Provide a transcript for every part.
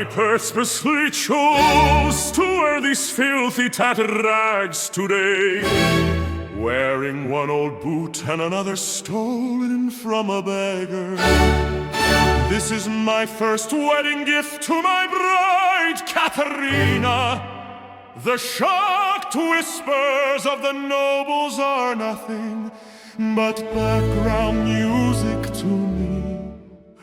I purposely chose to wear these filthy tattered rags today, wearing one old boot and another stolen from a beggar. This is my first wedding gift to my bride, Katharina. The shocked whispers of the nobles are nothing but background music to me.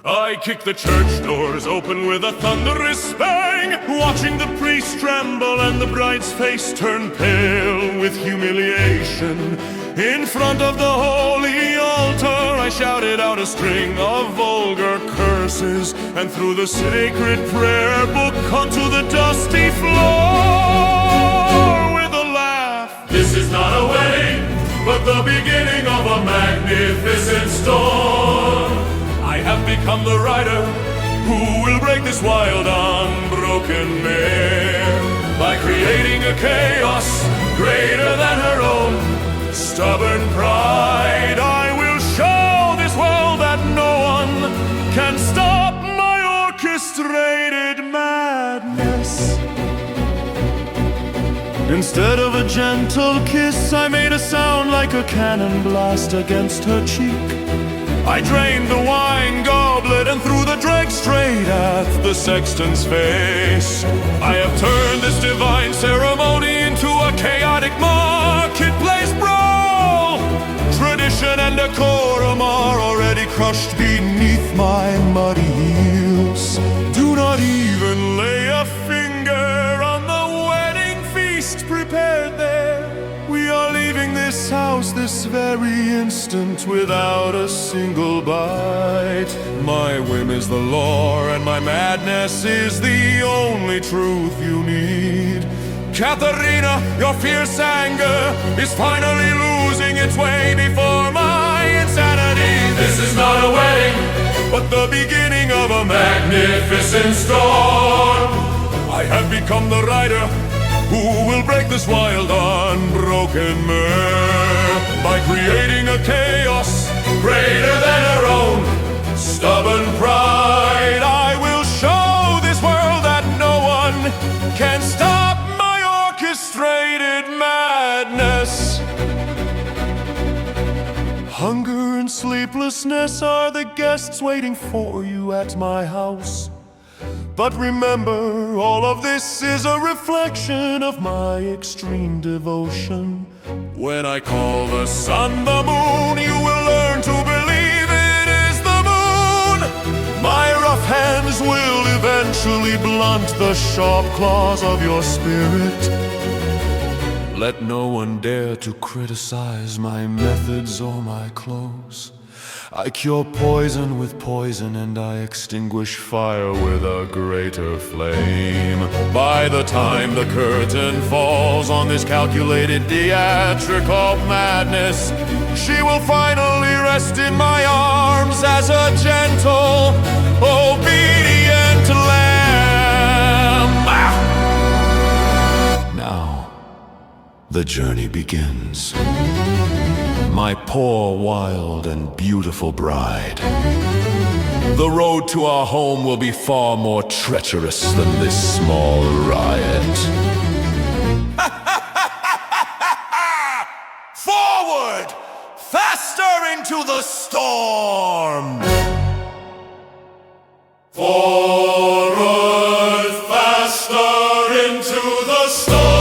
I kick the church doors open with a thunderous bang, watching the priest tremble and the bride's face turn pale with humiliation. In front of the holy altar I shouted out a string of vulgar curses, and threw the sacred prayer book onto the dusty floor with a laugh. This is not a wedding, but the beginning of a magnificent storm. I have become the rider who will break this wild, unbroken mare by creating a chaos greater than her own stubborn pride. I will show this world that no one can stop my orchestrated madness. Instead of a gentle kiss, I made a sound like a cannon blast against her cheek. I drained the wine goblet and threw the drag straight at the sexton's face. I have turned this divine ceremony into a chaotic marketplace brawl. Tradition and decorum are already crushed beneath my muddy heels. Do not even lay a finger on the wedding feast prepared there. We are leaving this house this very instant without a single bite. My whim is the law and my madness is the only truth you need. Katharina, your fierce anger is finally losing its way before my insanity. This is not a wedding, but the beginning of a magnificent storm. I have become the rider who will break this wild, unbroken mare by creating a chaos greater than her own stubborn pride. I will show this world that no one can stop my orchestrated madness. Hunger and sleeplessness are the guests waiting for you at my house. But remember, all of this is a reflection of my extreme devotion. When I call the sun the moon, you will learn to believe it is the moon. My rough hands will eventually blunt the sharp claws of your spirit. Let no one dare to criticize my methods or my clothes. I cure poison with poison, and I extinguish fire with a greater flame. By the time the curtain falls on this calculated theatrical madness, she will finally rest in my arms as a gentle, obedient lamb. Now, the journey begins. My poor, wild, and beautiful bride. The road to our home will be far more treacherous than this small riot. Forward! Faster into the storm! Forward! Faster into the storm!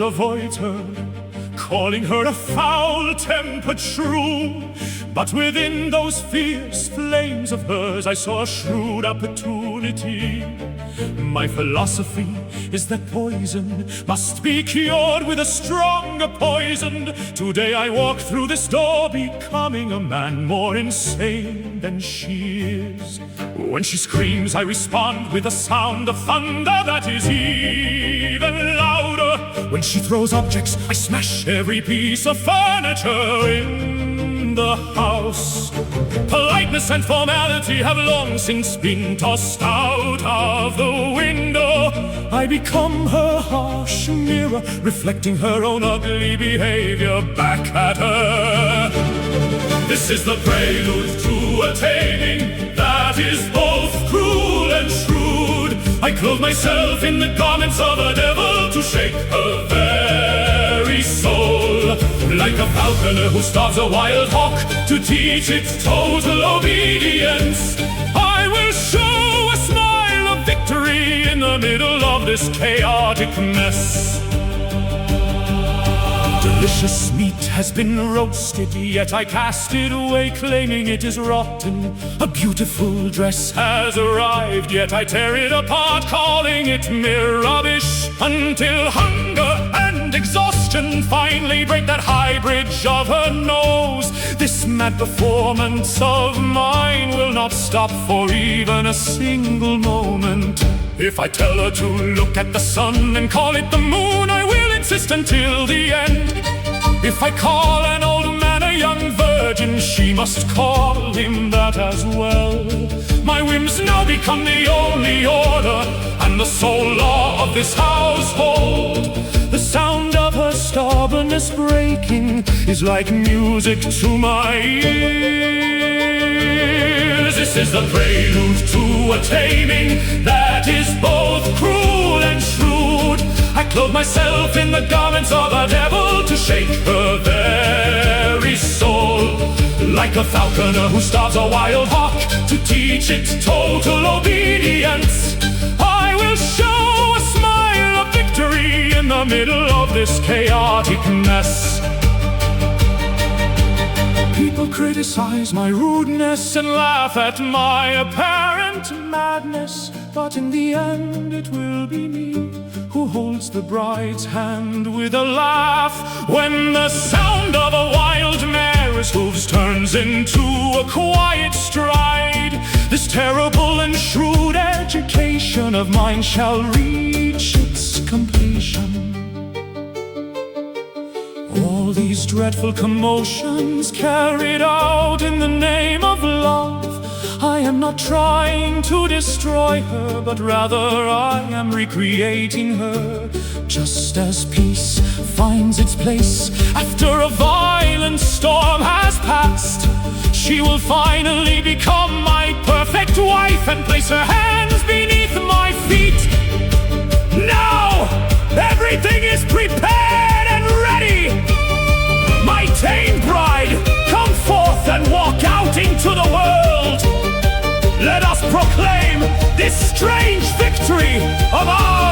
Avoids her, calling her a foul-tempered shrew. But within those fierce flames of hers I saw a shrewd opportunity. My philosophy is that poison must be cured with a stronger poison. Today I walk through this door becoming a man more insane than she is. When she screams I respond with a sound of thunder that is even louder. When she throws objects I smash every piece of furniture in the house. Politeness and formality have long since been tossed out of the window. I become her harsh mirror, reflecting her own ugly behavior back at her. This is the prelude to a taming that is both cruel and shrewd. I clothe myself in the garments of a devil to shake her very soul. Like a falconer who starves a wild hawk to teach it total obedience, I will show a smile of victory in the middle of this chaotic mess. Delicious meat has been roasted, yet I cast it away, claiming it is rotten. A beautiful dress has arrived, yet I tear it apart, calling it mere rubbish. Until hunger and exhaustion finally break that high bridge of her nose. This mad performance of mine will not stop for even a single moment. If I tell her to look at the sun and call it the moon, I will insist until the end. If I call an old man a young virgin, she must call him that as well. My whims now become the only order and the sole law of this household. The sound of her stubbornness breaking is like music to my ears. This is the prelude to a taming that is both cruel and shrewd. I clothe myself in the garments of a devil to shake her very soul. Like a falconer who starves a wild hawk to teach it total obedience, I will show a smile of victory in the middle of this chaotic mess. People criticize my rudeness and laugh at my apparent madness, but in the end it will be me who holds the bride's hand with a laugh. When the sound of a wild mare's hooves turns into a quiet stride, this terrible and shrewd education of mine shall reach its completion. All these dreadful commotions carried out in the name of love. I am not trying to destroy her, but rather I am recreating her. Just as peace finds its place after a violent storm has passed, she will finally become my perfect wife and place her hands beneath my feet. Now everything is prepared and ready. My tame bride, come forth and walk out into the world. Let us proclaim this strange victory of ours.